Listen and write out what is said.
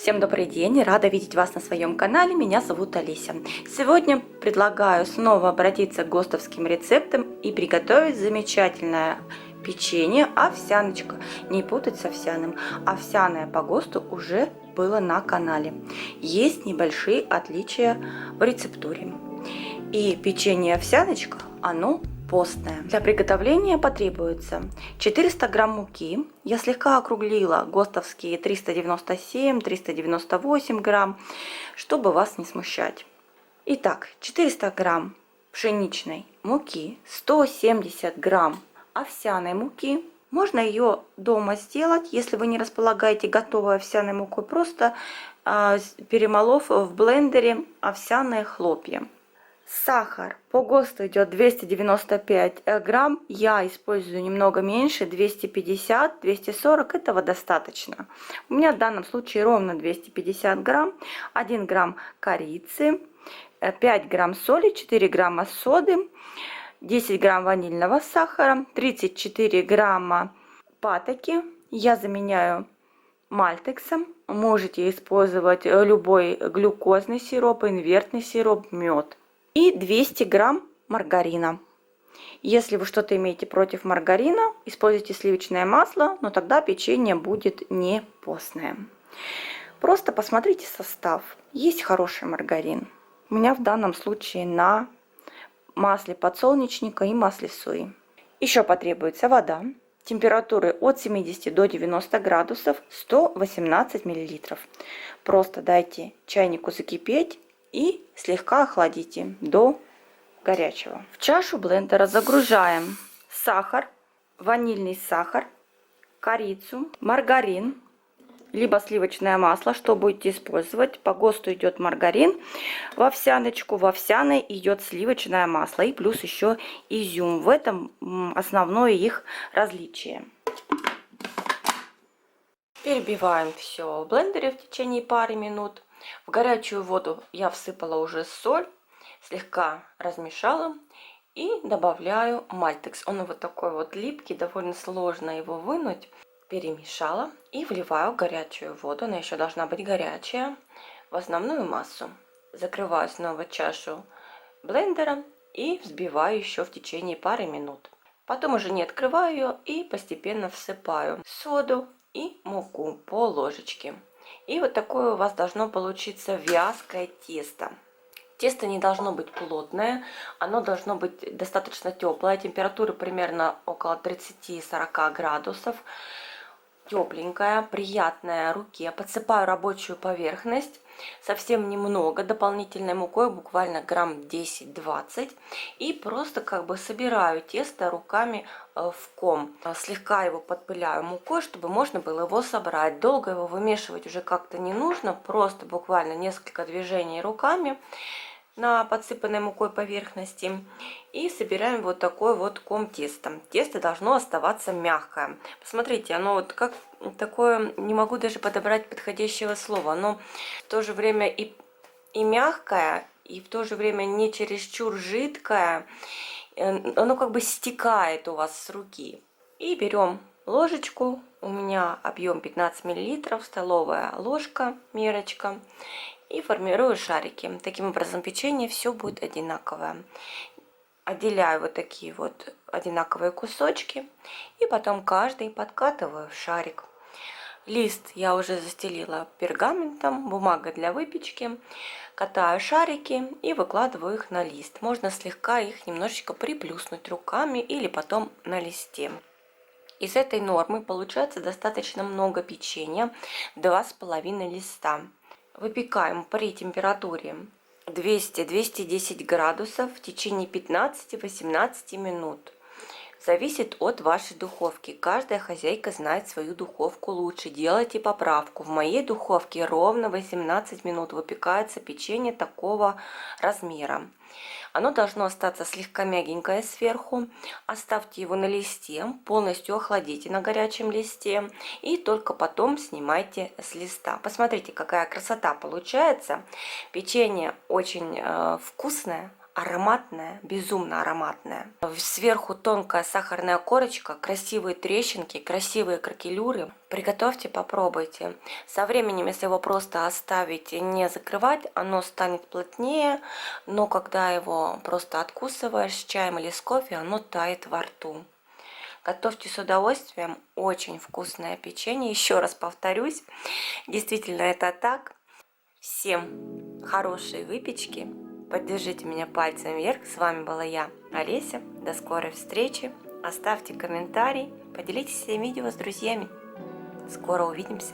Всем добрый день, рада видеть вас на своем канале, меня зовут Олеся. Сегодня предлагаю снова обратиться к ГОСТовским рецептам и приготовить замечательное печенье овсяночка. Не путать с овсяным, овсяное по ГОСТу уже было на канале. Есть небольшие отличия в рецептуре. И печенье овсяночка, оно постное. Для приготовления потребуется 400 грамм муки. Я слегка округлила ГОСТовские 397-398 грамм, чтобы вас не смущать. Итак, 400 грамм пшеничной муки, 170 грамм овсяной муки. Можно ее дома сделать, если вы не располагаете готовой овсяной мукой, просто перемолов в блендере овсяные хлопья. Сахар по ГОСТу идет 295 грамм, я использую немного меньше, 250-240, этого достаточно. У меня в данном случае ровно 250 грамм, 1 грамм корицы, 5 грамм соли, 4 грамма соды, 10 грамм ванильного сахара, 34 грамма патоки. Я заменяю мальтексом. Можете использовать любой глюкозный сироп, инвертный сироп, мед. И 200 грамм маргарина. Если вы что-то имеете против маргарина, используйте сливочное масло, но тогда печенье будет не постное. Просто посмотрите состав. Есть хороший маргарин. У меня в данном случае на масле подсолнечника и масле сои. Еще потребуется вода. Температуры от 70 до 90 градусов, 118 миллилитров. Просто дайте чайнику закипеть и слегка охладите до горячего. В чашу блендера загружаем сахар, ванильный сахар, корицу, маргарин, либо сливочное масло, что будете использовать. По ГОСТу идет маргарин в овсяночку, в овсяной идет сливочное масло и плюс еще изюм. В этом основное их различие. Перебиваем все в блендере в течение пары минут. В горячую воду я всыпала уже соль, слегка размешала и добавляю мальтекс. Он вот такой вот липкий, довольно сложно его вынуть. Перемешала и вливаю в горячую воду, она еще должна быть горячая, в основную массу. Закрываю снова чашу блендера и взбиваю еще в течение пары минут. Потом уже не открываю ее и постепенно всыпаю соду и муку по ложечке. И вот такое у вас должно получиться вязкое тесто. Тесто не должно быть плотное, оно должно быть достаточно теплое, температура примерно около 30-40 градусов. Тепленькая, приятная руке. Подсыпаю рабочую поверхность совсем немного дополнительной мукой, буквально грамм 10-20, и просто как бы собираю тесто руками в ком. Слегка его подпыляю мукой, чтобы можно было его собрать. Долго его вымешивать уже как-то не нужно, просто буквально несколько движений руками на подсыпанной мукой поверхности и собираем вот такой вот ком теста. Тесто должно оставаться мягкое. Посмотрите, оно вот как такое, не могу даже подобрать подходящего слова, оно в то же время и мягкое, и в то же время не чересчур жидкое, оно как бы стекает у вас с руки. И берем ложечку, у меня объем 15 мл, столовая ложка, мерочка, и формирую шарики. Таким образом печенье все будет одинаковое. Отделяю вот такие вот одинаковые кусочки и потом каждый подкатываю в шарик. Лист я уже застелила пергаментом, бумага для выпечки. Катаю шарики и выкладываю их на лист. Можно слегка их немножечко приплюснуть руками или потом на листе. Из этой нормы получается достаточно много печенья, 2,5 листа. Выпекаем при температуре 200-210 градусов в течение 15-18 минут. Зависит от вашей духовки. Каждая хозяйка знает свою духовку лучше. Делайте поправку. В моей духовке ровно 18 минут выпекается печенье такого размера. Оно должно остаться слегка мягенькое сверху. Оставьте его на листе, полностью охладите на горячем листе и только потом снимайте с листа. Посмотрите, какая красота получается. Печенье очень вкусное, ароматная, безумно ароматная. Сверху тонкая сахарная корочка, красивые трещинки, красивые кракелюры. Приготовьте, попробуйте. Со временем, если его просто оставить и не закрывать, оно станет плотнее, но когда его просто откусываешь с чаем или с кофе, оно тает во рту. Готовьте с удовольствием, очень вкусное печенье, еще раз повторюсь, действительно это так. Всем хорошей выпечки, поддержите меня пальцем вверх, с вами была я, Олеся, до скорой встречи, оставьте комментарий, поделитесь этим видео с друзьями, скоро увидимся.